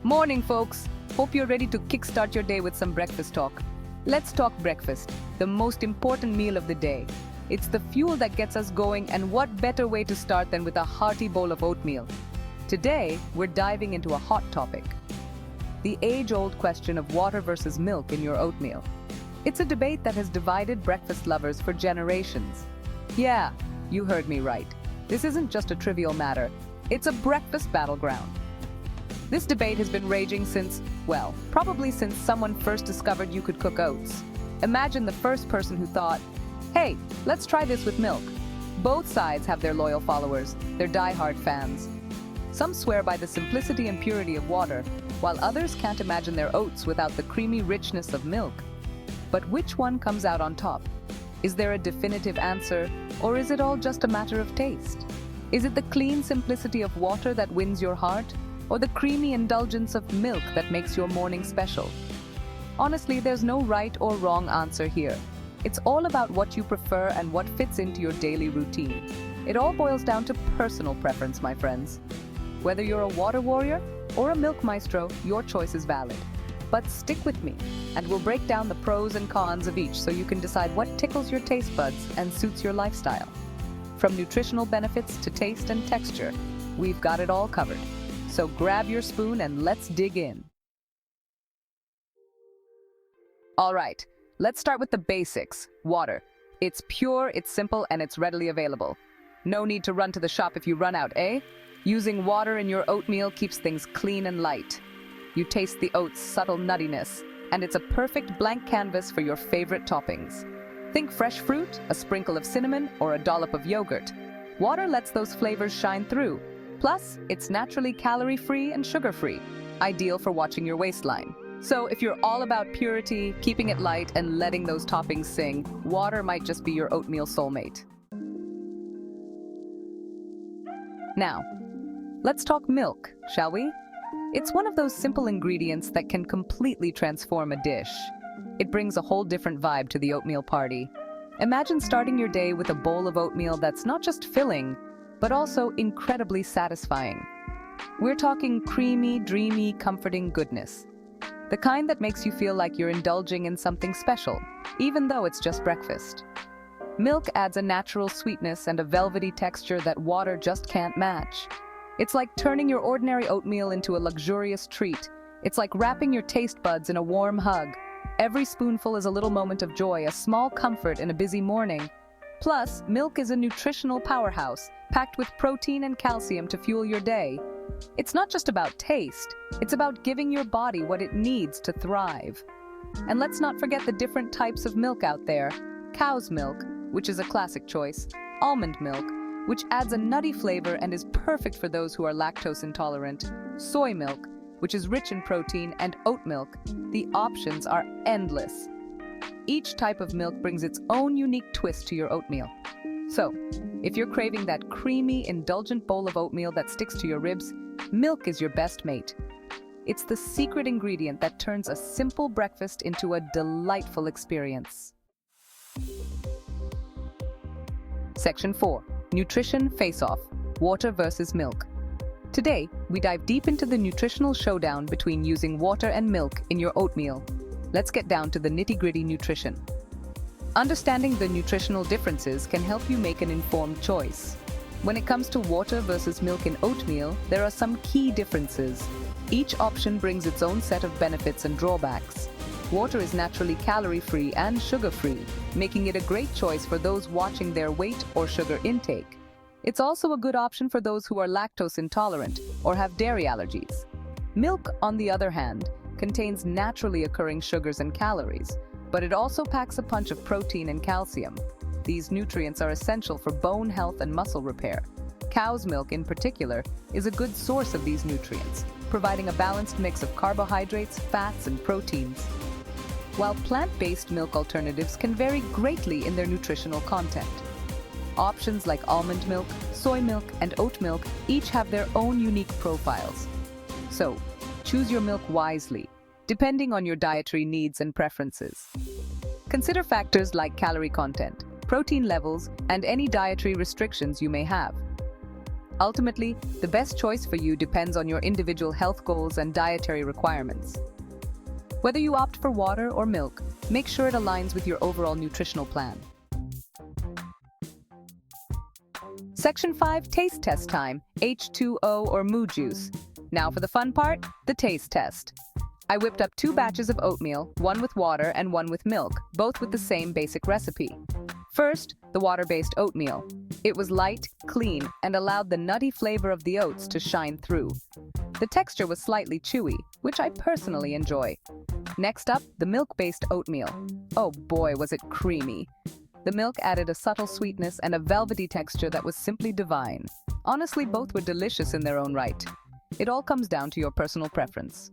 Morning, folks. Hope you're ready to kickstart your day with some breakfast talk. Let's talk breakfast, the most important meal of the day. It's the fuel that gets us going, and what better way to start than with a hearty bowl of oatmeal? Today, we're diving into a hot topic. The age-old question of water versus milk in your oatmeal. It's a debate that has divided breakfast lovers for generations. Yeah, you heard me right. This isn't just a trivial matter. It's a breakfast battleground. This debate has been raging since, well, probably since someone first discovered you could cook oats. Imagine the first person who thought, hey, let's try this with milk. Both sides have their loyal followers, their die-hard fans. Some swear by the simplicity and purity of water, while others can't imagine their oats without the creamy richness of milk. But which one comes out on top? Is there a definitive answer, or is it all just a matter of taste? Is it the clean simplicity of water that wins your heart, or the creamy indulgence of milk that makes your morning special? Honestly, there's no right or wrong answer here. It's all about what you prefer and what fits into your daily routine. It all boils down to personal preference, my friends. Whether you're a water warrior or a milk maestro, your choice is valid. But stick with me, and we'll break down the pros and cons of each so you can decide what tickles your taste buds and suits your lifestyle. From nutritional benefits to taste and texture, we've got it all covered. So grab your spoon and let's dig in. All right, let's start with the basics. Water. It's pure, it's simple, and it's readily available. No need to run to the shop if you run out, eh? Using water in your oatmeal keeps things clean and light. You taste the oats' subtle nuttiness, and it's a perfect blank canvas for your favorite toppings. Think fresh fruit, a sprinkle of cinnamon, or a dollop of yogurt. Water lets those flavors shine through. Plus, it's naturally calorie-free and sugar-free, ideal for watching your waistline. So if you're all about purity, keeping it light, and letting those toppings sing, water might just be your oatmeal soulmate. Now, let's talk milk, shall we? It's one of those simple ingredients that can completely transform a dish. It brings a whole different vibe to the oatmeal party. Imagine starting your day with a bowl of oatmeal that's not just filling, but also incredibly satisfying. We're talking creamy, dreamy, comforting goodness. The kind that makes you feel like you're indulging in something special, even though it's just breakfast. Milk adds a natural sweetness and a velvety texture that water just can't match. It's like turning your ordinary oatmeal into a luxurious treat. It's like wrapping your taste buds in a warm hug. Every spoonful is a little moment of joy, a small comfort in a busy morning. Plus, milk is a nutritional powerhouse, packed with protein and calcium to fuel your day. It's not just about taste, it's about giving your body what it needs to thrive. And let's not forget the different types of milk out there. Cow's milk, which is a classic choice. Almond milk, which adds a nutty flavor and is perfect for those who are lactose intolerant. Soy milk, which is rich in protein, and oat milk. The options are endless. Each type of milk brings its own unique twist to your oatmeal. So, if you're craving that creamy, indulgent bowl of oatmeal that sticks to your ribs, milk is your best mate. It's the secret ingredient that turns a simple breakfast into a delightful experience. Section 4. Nutrition Face-Off. Water versus milk. Today, we dive deep into the nutritional showdown between using water and milk in your oatmeal. Let's get down to the nitty-gritty nutrition. Understanding the nutritional differences can help you make an informed choice. When it comes to water versus milk in oatmeal, there are some key differences. Each option brings its own set of benefits and drawbacks. Water is naturally calorie-free and sugar-free, making it a great choice for those watching their weight or sugar intake. It's also a good option for those who are lactose intolerant or have dairy allergies. Milk, on the other hand, contains naturally occurring sugars and calories, but it also packs a punch of protein and calcium. These nutrients are essential for bone health and muscle repair. Cow's milk, in particular, is a good source of these nutrients, providing a balanced mix of carbohydrates, fats, and proteins. While plant-based milk alternatives can vary greatly in their nutritional content. Options like almond milk, soy milk, and oat milk each have their own unique profiles. So, choose your milk wisely, depending on your dietary needs and preferences. Consider factors like calorie content, protein levels, and any dietary restrictions you may have. Ultimately, the best choice for you depends on your individual health goals and dietary requirements. Whether you opt for water or milk, make sure it aligns with your overall nutritional plan. Section 5, Taste Test Time, H2O or Moo Juice. Now for the fun part, the taste test. I whipped up 2 batches of oatmeal, one with water and one with milk, both with the same basic recipe. First, the water-based oatmeal. It was light, clean, and allowed the nutty flavor of the oats to shine through. The texture was slightly chewy, which I personally enjoy. Next up, the milk-based oatmeal. Oh boy, was it creamy. The milk added a subtle sweetness and a velvety texture that was simply divine. Honestly, both were delicious in their own right. It all comes down to your personal preference.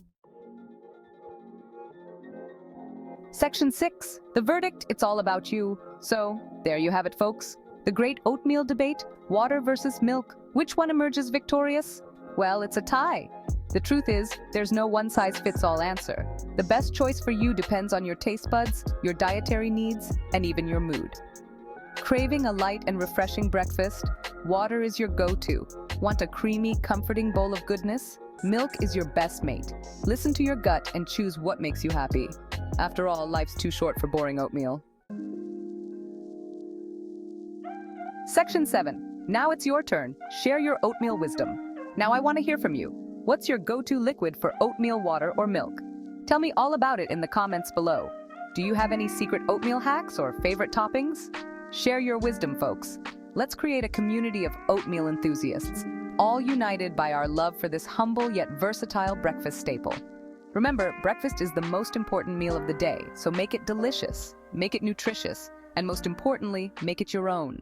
Section 6. The verdict, it's all about you. So, there you have it, folks. The great oatmeal debate, water versus milk. Which one emerges victorious? Well, it's a tie. The truth is, there's no one-size-fits-all answer. The best choice for you depends on your taste buds, your dietary needs, and even your mood. Craving a light and refreshing breakfast? Water is your go-to. Want a creamy, comforting bowl of goodness? Milk is your best mate. Listen to your gut and choose what makes you happy. After all, life's too short for boring oatmeal. Section 7. Now it's your turn. Share your oatmeal wisdom. Now I want to hear from you. What's your go-to liquid for oatmeal, water, or milk? Tell me all about it in the comments below. Do you have any secret oatmeal hacks or favorite toppings? Share your wisdom, folks. Let's create a community of oatmeal enthusiasts, all united by our love for this humble yet versatile breakfast staple. Remember, breakfast is the most important meal of the day, so make it delicious, make it nutritious, and most importantly, make it your own.